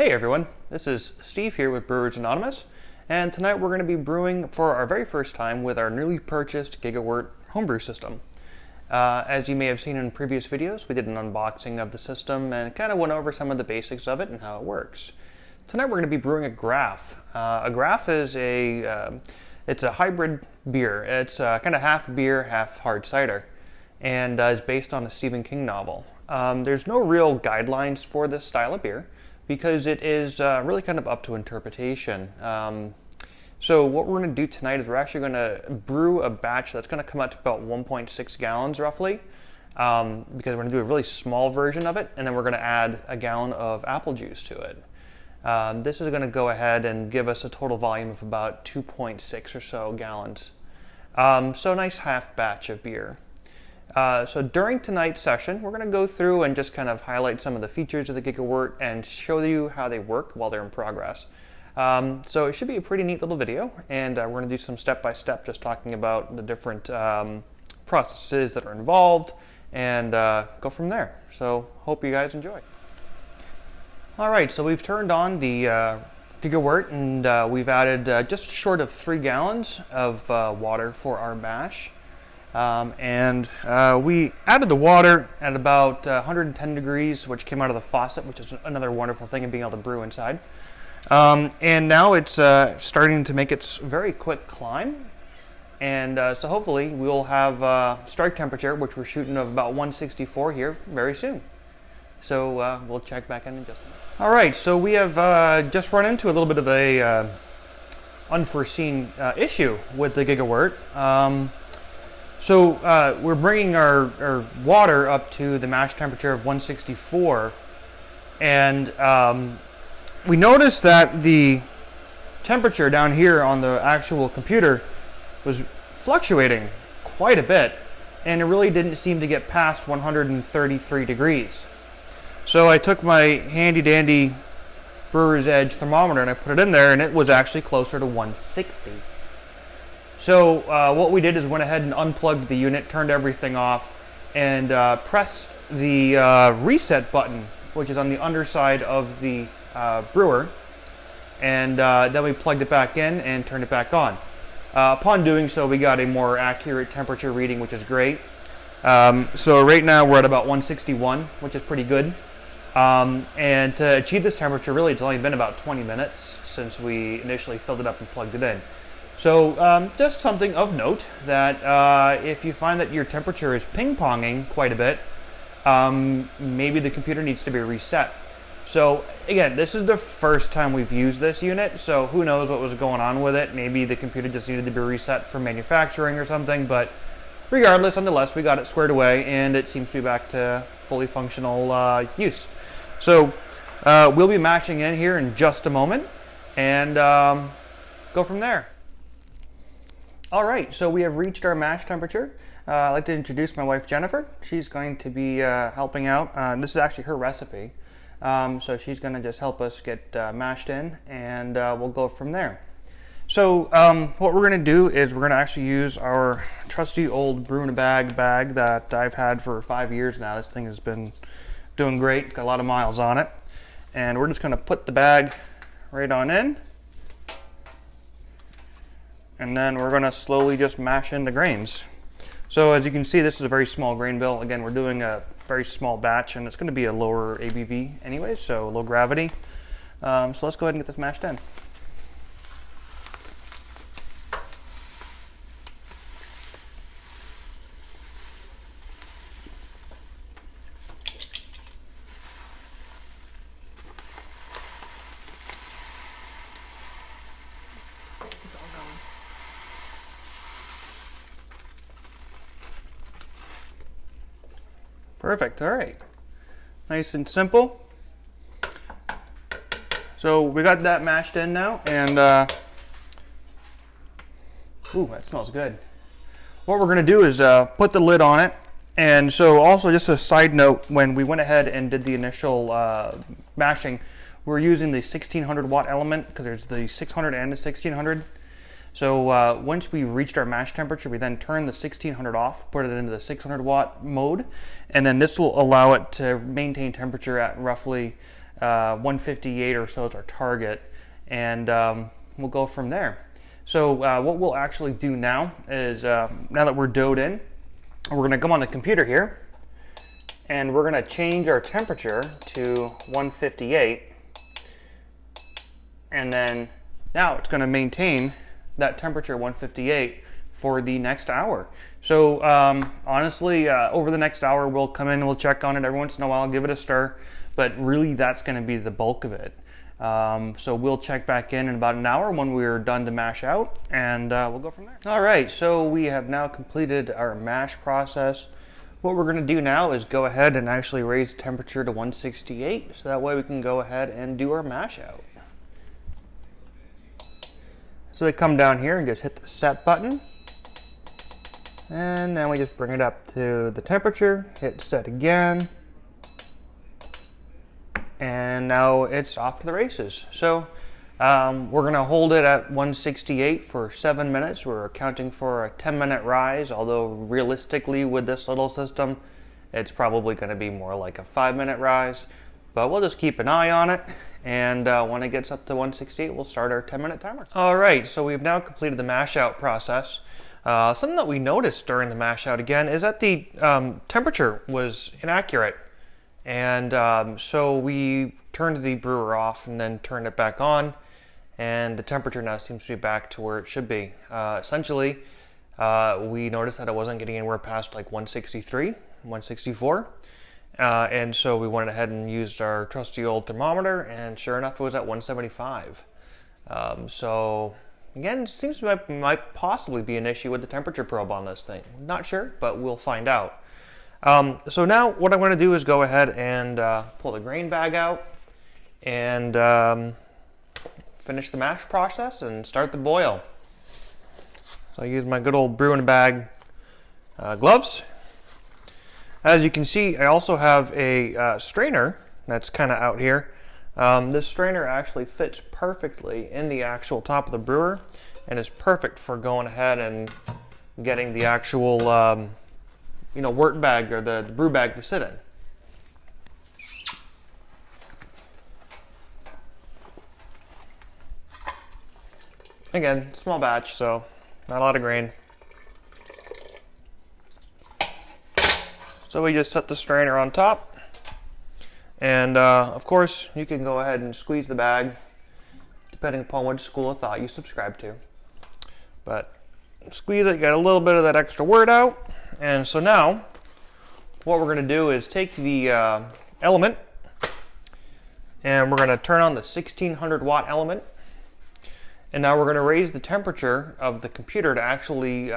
Hey everyone, this is Steve here with Brewers Anonymous, and tonight we're going to be brewing for our very first time with our newly purchased Gigawort homebrew system. As you may have seen in previous videos, we did an unboxing of the system and kind of went over some of the basics of it and how it works. Tonight we're going to be brewing a Graf. A Graf is it's a hybrid beer. It's kind of half beer, half hard cider, and is based on a Stephen King novel. There's no real guidelines for this style of beer, because it is really kind of up to interpretation. So what we're going to do tonight is we're actually going to brew a batch that's going to come out to about 1.6 gallons roughly, because we're going to do a really small version of it, and then we're going to add a gallon of apple juice to it. This is going to go ahead and give us a total volume of about 2.6 or so gallons. So a nice half batch of beer. So during tonight's session, we're going to go through and just kind of highlight some of the features of the Gigawort and show you how they work while they're in progress. So it should be a pretty neat little video, and we're going to do some step-by-step just talking about the different processes that are involved and go from there. So hope you guys enjoy. Alright, so we've turned on the Gigawort, and we've added just short of 3 gallons of water for our mash. We added the water at about 110 degrees, which came out of the faucet, which is another wonderful thing of being able to brew inside. And now it's starting to make its very quick climb. And so hopefully we'll have strike temperature, which we're shooting of about 164 here very soon. So we'll check back in just a minute. All right, so we have just run into a little bit of a unforeseen issue with the Gigawort. So we're bringing our water up to the mash temperature of 164, and we noticed that the temperature down here on the actual computer was fluctuating quite a bit, and it really didn't seem to get past 133 degrees. So I took my handy dandy Brewer's Edge thermometer and I put it in there, and it was actually closer to 160. So what we did is went ahead and unplugged the unit, turned everything off, and pressed the reset button, which is on the underside of the brewer, and then we plugged it back in and turned it back on. Upon doing so, we got a more accurate temperature reading, which is great. So right now we're at about 161, which is pretty good. And to achieve this temperature, really it's only been about 20 minutes since we initially filled it up and plugged it in. So just something of note that if you find that your temperature is ping-ponging quite a bit, maybe the computer needs to be reset. So again, this is the first time we've used this unit, so who knows what was going on with it. Maybe the computer just needed to be reset for manufacturing or something, but regardless, nonetheless, we got it squared away and it seems to be back to fully functional use. So we'll be mashing in here in just a moment and go from there. All right, so we have reached our mash temperature. I'd like to introduce my wife, Jennifer. She's going to be helping out. This is actually her recipe. So she's going to just help us get mashed in, and we'll go from there. So what we're going to do is we're going to actually use our trusty old brew in a bag that I've had for 5 years now. This thing has been doing great, got a lot of miles on it. And we're just going to put the bag right on in. And then we're going to slowly just mash in the grains. So as you can see, this is a very small grain bill. Again, we're doing a very small batch, and it's going to be a lower ABV anyway, so low gravity. So let's go ahead and get this mashed in. Perfect, all right. Nice and simple. So we got that mashed in now, and ooh, that smells good. What we're gonna do is put the lid on it. And so also just a side note, when we went ahead and did the initial mashing, we're using the 1600 watt element because there's the 600 and the 1600. So once we reached our mash temperature, we then turned the 1600 off, put it into the 600 watt mode, and then this will allow it to maintain temperature at roughly 158 or so is our target, and we'll go from there. So what we'll actually do now is, now that we're doughed in, we're going to come on the computer here, and we're going to change our temperature to 158, and then now it's going to maintain that temperature 158 for the next hour. So honestly, over the next hour, we'll come in and we'll check on it every once in a while, give it a stir, but really that's going to be the bulk of it. So we'll check back in about an hour when we're done to mash out, and we'll go from there. All right, so we have now completed our mash process. What we're going to do now is go ahead and actually raise the temperature to 168, so that way we can go ahead and do our mash out. So we come down here and just hit the set button, and then we just bring it up to the temperature, hit set again, and now it's off to the races. So we're going to hold it at 168 for 7 minutes. We're accounting for a 10-minute rise, although realistically with this little system, it's probably going to be more like a 5-minute rise. But we'll just keep an eye on it, and when it gets up to 168, we'll start our 10-minute timer. All right, so we've now completed the mash out process. Something that we noticed during the mash out again is that the temperature was inaccurate. And so we turned the brewer off and then turned it back on, and the temperature now seems to be back to where it should be. Essentially, we noticed that it wasn't getting anywhere past like 163, 164. And so we went ahead and used our trusty old thermometer, and sure enough, it was at 175. So again, it seems to might possibly be an issue with the temperature probe on this thing. Not sure, but we'll find out. So now what I'm going to do is go ahead and pull the grain bag out and finish the mash process and start the boil. So I use my good old brewing bag gloves. As you can see, I also have a strainer that's kind of out here. This strainer actually fits perfectly in the actual top of the brewer and is perfect for going ahead and getting the actual wort bag or the brew bag to sit in. Again, small batch, so not a lot of grain. So we just set the strainer on top, and of course you can go ahead and squeeze the bag depending upon which school of thought you subscribe to. But squeeze it, get a little bit of that extra wort out. And so now what we're going to do is take the element, and we're going to turn on the 1600 watt element, and now we're going to raise the temperature of the computer to actually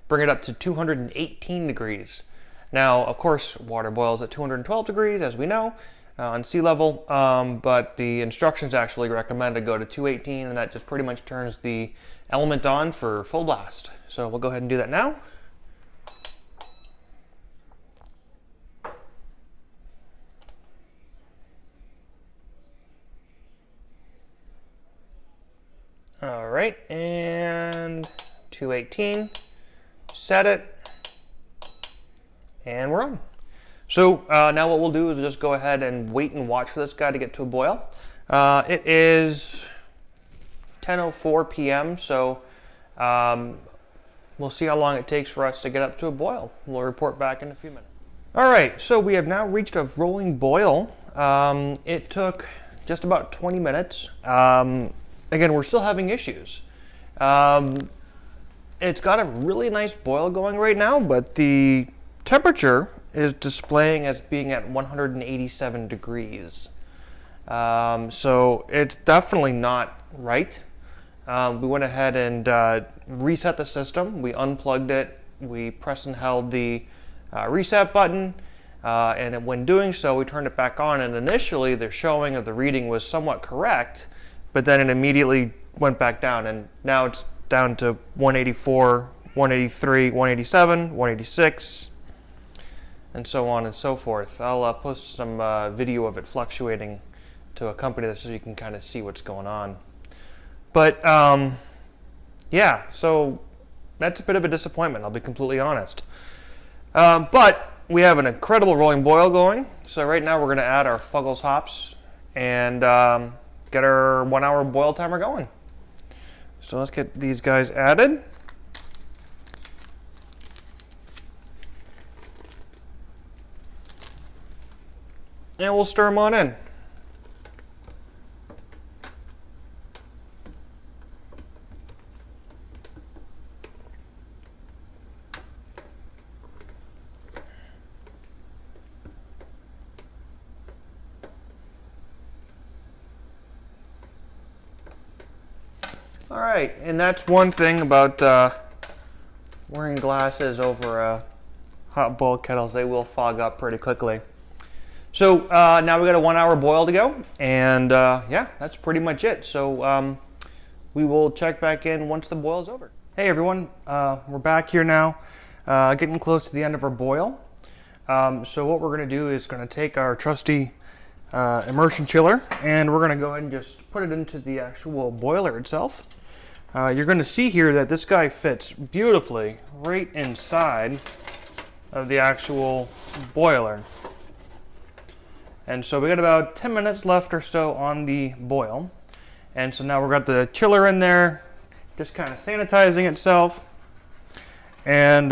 bring it up to 218 degrees. Now, of course, water boils at 212 degrees, as we know, on sea level, but the instructions actually recommend to go to 218, and that just pretty much turns the element on for full blast. So we'll go ahead and do that now. All right, and 218, set it, and we're on. So now what we'll do is just go ahead and wait and watch for this guy to get to a boil. It is 10:04 p.m., so we'll see how long it takes for us to get up to a boil. We'll report back in a few minutes. All right, so we have now reached a rolling boil. It took just about 20 minutes. Again, we're still having issues. It's got a really nice boil going right now, but the temperature is displaying as being at 187 degrees. So it's definitely not right. We went ahead and reset the system. We unplugged it. We pressed and held the reset button. And when doing so, we turned it back on. And initially, the showing of the reading was somewhat correct, but then it immediately went back down. And now it's down to 184, 183, 187, 186, and so on and so forth. I'll post some video of it fluctuating to accompany this so you can kind of see what's going on. But yeah, so that's a bit of a disappointment, I'll be completely honest. But we have an incredible rolling boil going. So right now we're going to add our Fuggles hops and get our 1 hour boil timer going. So let's get these guys added. And we'll stir them on in. All right, and that's one thing about wearing glasses over hot boiled kettles. They will fog up pretty quickly. So now we got a 1 hour boil to go, and yeah, that's pretty much it. So we will check back in once the boil is over. Hey everyone, we're back here now, getting close to the end of our boil. So what we're gonna do is gonna take our trusty immersion chiller, and we're gonna go ahead and just put it into the actual boiler itself. You're gonna see here that this guy fits beautifully right inside of the actual boiler. And so we got about 10 minutes left or so on the boil. And so now we've got the chiller in there, just kind of sanitizing itself. And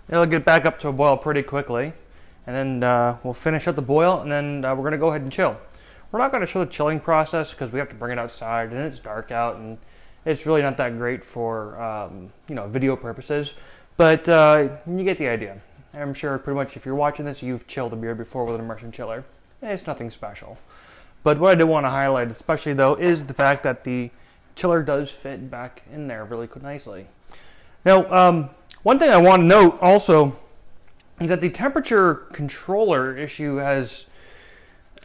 it'll get back up to a boil pretty quickly. And then we'll finish up the boil, and then we're gonna go ahead and chill. We're not gonna show the chilling process because we have to bring it outside and it's dark out, and it's really not that great for video purposes. But you get the idea. I'm sure pretty much if you're watching this, you've chilled a beer before with an immersion chiller. It's nothing special. But what I do want to highlight especially though is the fact that the chiller does fit back in there really nicely. Now, one thing I want to note also is that the temperature controller issue has,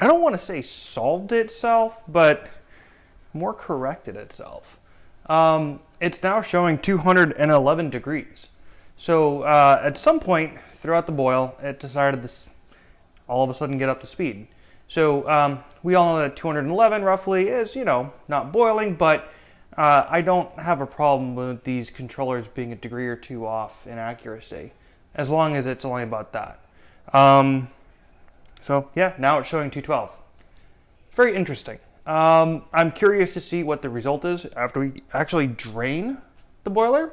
I don't want to say solved itself, but more corrected itself. It's now showing 211 degrees. So at some point throughout the boil, it decided to all of a sudden get up to speed. So we all know that 211 roughly is, not boiling, but I don't have a problem with these controllers being a degree or two off in accuracy, as long as it's only about that. So yeah, now it's showing 212. Very interesting. I'm curious to see what the result is after we actually drain the boiler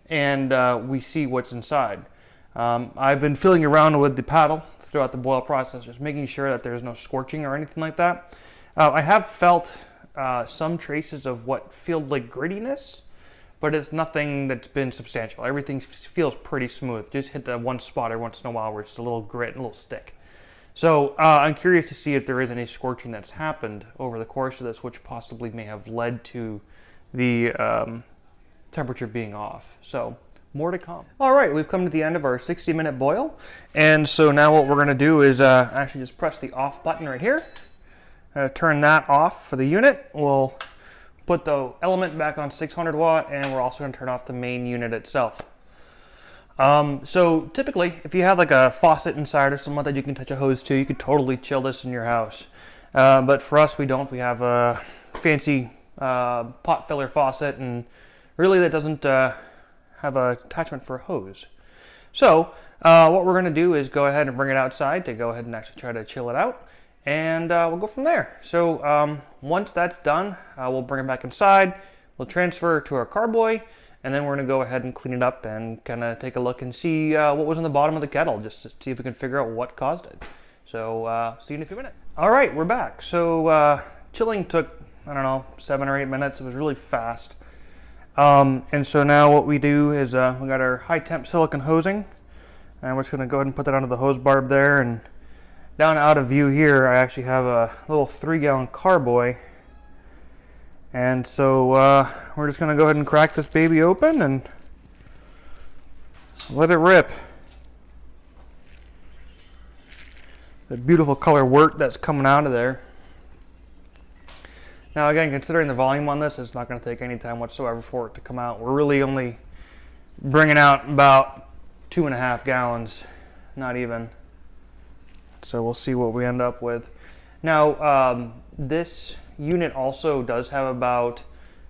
and we see what's inside. I've been feeling around with the paddle throughout the boil process, just making sure that there's no scorching or anything like that. I have felt some traces of what feel like grittiness, but it's nothing that's been substantial. Everything feels pretty smooth. Just hit that one spot every once in a while where it's a little grit and a little stick. So I'm curious to see if there is any scorching that's happened over the course of this, which possibly may have led to the temperature being off. So more to come. All right, we've come to the end of our 60-minute boil. And so now what we're gonna do is actually just press the off button right here. Turn that off for the unit. We'll put the element back on 600 watt, and we're also gonna turn off the main unit itself. So typically, if you have like a faucet inside or something like that you can touch a hose to, you could totally chill this in your house. But for us, we don't. We have a fancy pot filler faucet, and really that doesn't have an attachment for a hose. So what we're going to do is go ahead and bring it outside to go ahead and actually try to chill it out, and we'll go from there. So once that's done, we'll bring it back inside, we'll transfer it to our carboy, and then we're going to go ahead and clean it up and kind of take a look and see what was in the bottom of the kettle, just to see if we can figure out what caused it. So see you in a few minutes. All right, we're back. So chilling took, I don't know, 7 or 8 minutes. It was really fast. And so now what we do is we got our high temp silicone hosing, and we're just going to go ahead and put that onto the hose barb there. And down out of view here, I actually have a little 3-gallon carboy. And so we're just going to go ahead and crack this baby open and let it rip. The beautiful color wort that's coming out of there. Now again, considering the volume on this, it's not going to take any time whatsoever for it to come out. We're really only bringing out about 2.5 gallons, not even. So we'll see what we end up with. Now this unit also does have about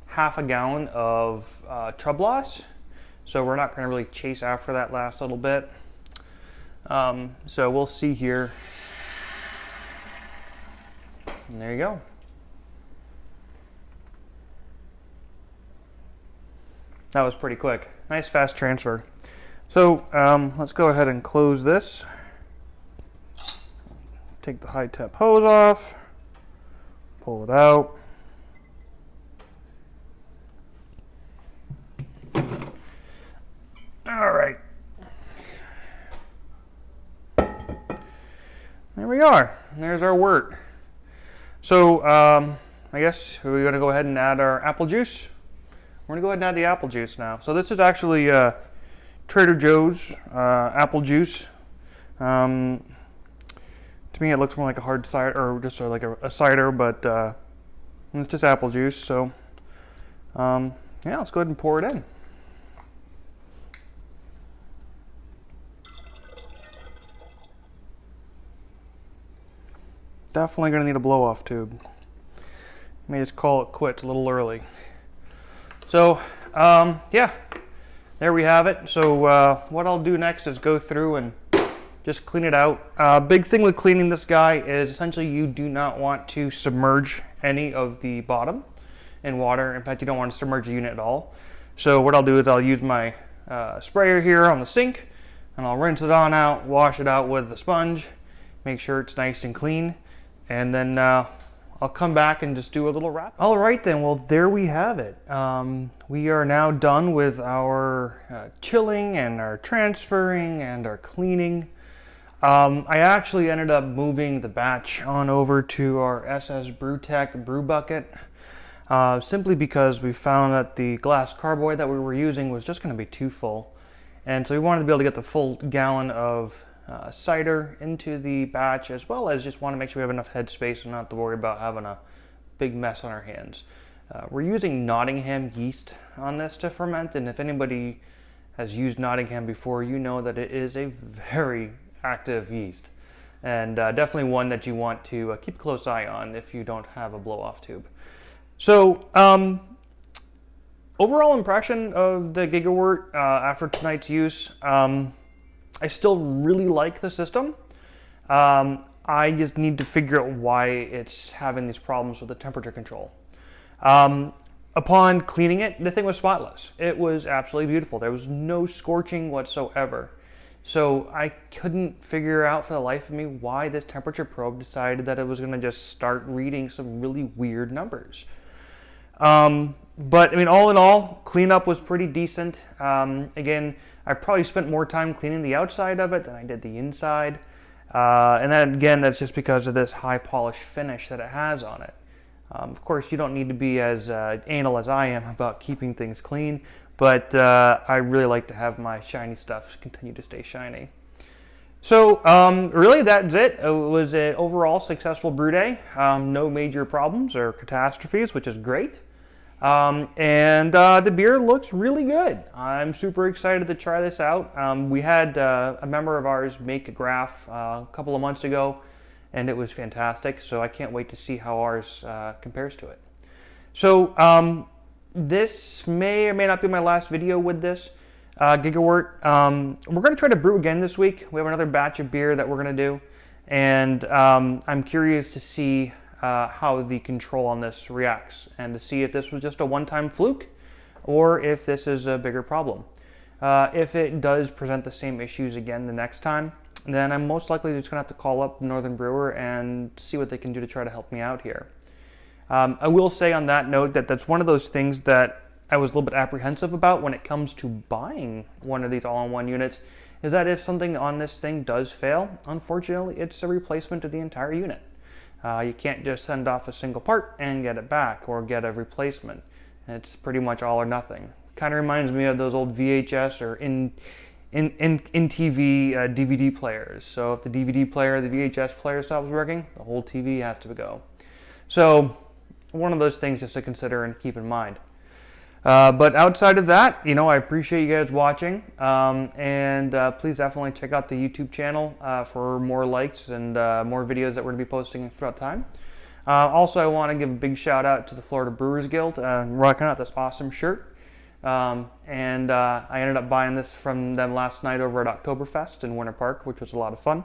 half a gallon of trub loss, so we're not going to really chase after that last little bit. So we'll see here. And there you go. That was pretty quick. Nice fast transfer. So let's go ahead and close this. Take the high temp hose off. Pull it out. All right. There we are. And there's our wort. So I guess we're going to go ahead and add our apple juice. We're going to go ahead and add the apple juice now. So this is actually Trader Joe's apple juice. To me it looks more like a hard cider, or just like a cider, but it's just apple juice. So yeah, let's go ahead and pour it in. Definitely going to need a blow-off tube. May just call it quits a little early. So yeah, there we have it. So what I'll do next is go through and just clean it out. Big thing with cleaning this guy is essentially you do not want to submerge any of the bottom in water. In fact, you don't want to submerge the unit at all. So what I'll do is I'll use my sprayer here on the sink, and I'll rinse it on out, wash it out with the sponge, make sure it's nice and clean, and then I'll come back and just do a little wrap. All right then, well there we have it. We are now done with our chilling and our transferring and our cleaning. I actually ended up moving the batch on over to our SS Brewtech brew bucket simply because we found that the glass carboy that we were using was just going to be too full. And so we wanted to be able to get the full gallon of cider into the batch, as well as just want to make sure we have enough headspace and not have to worry about having a big mess on our hands. We're using Nottingham yeast on this to ferment, and if anybody has used Nottingham before, you know that it is a very active yeast, and definitely one that you want to keep a close eye on if you don't have a blow-off tube. So overall impression of the Gigawort after tonight's use, I still really like the system. I just need to figure out why it's having these problems with the temperature control. Upon cleaning it, the thing was spotless. It was absolutely beautiful. There was no scorching whatsoever. So I couldn't figure out for the life of me why this temperature probe decided that it was going to just start reading some really weird numbers. But I mean, all in all, cleanup was pretty decent. Again, I probably spent more time cleaning the outside of it than I did the inside. And then again, that's just because of this high polish finish that it has on it. Of course, you don't need to be as anal as I am about keeping things clean, but I really like to have my shiny stuff continue to stay shiny. So really that's it. It was an overall successful brew day. No major problems or catastrophes, which is great. And the beer looks really good. I'm super excited to try this out. We had a member of ours make a graph a couple of months ago, and it was fantastic. So I can't wait to see how ours compares to it. So this may or may not be my last video with this Gigawort. We're going to try to brew again this week. We have another batch of beer that we're going to do, and I'm curious to see how the control on this reacts, and to see if this was just a one-time fluke or if this is a bigger problem. If it does present the same issues again the next time, then I'm most likely just going to have to call up Northern Brewer and see what they can do to try to help me out here. I will say on that note that that's one of those things that I was a little bit apprehensive about when it comes to buying one of these all-in-one units, is that if something on this thing does fail, unfortunately it's a replacement of the entire unit. You can't just send off a single part and get it back, or get a replacement. It's pretty much all or nothing. Kind of reminds me of those old VHS or in TV DVD players. So if the DVD player, the VHS player stops working, the whole TV has to go. So one of those things just to consider and keep in mind. But outside of that, you know, I appreciate you guys watching, and please definitely check out the YouTube channel for more likes and more videos that we're going to be posting throughout time. Also, I want to give a big shout out to the Florida Brewers Guild, rocking out this awesome shirt. And I ended up buying this from them last night over at Oktoberfest in Winter Park, which was a lot of fun.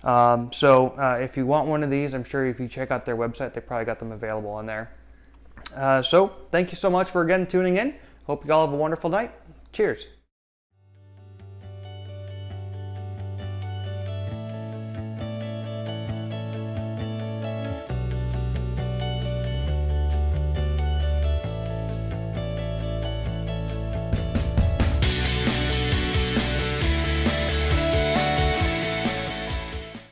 If you want one of these, I'm sure if you check out their website, they probably got them available on there. So thank you so much for again tuning in. Hope you all have a wonderful night. Cheers.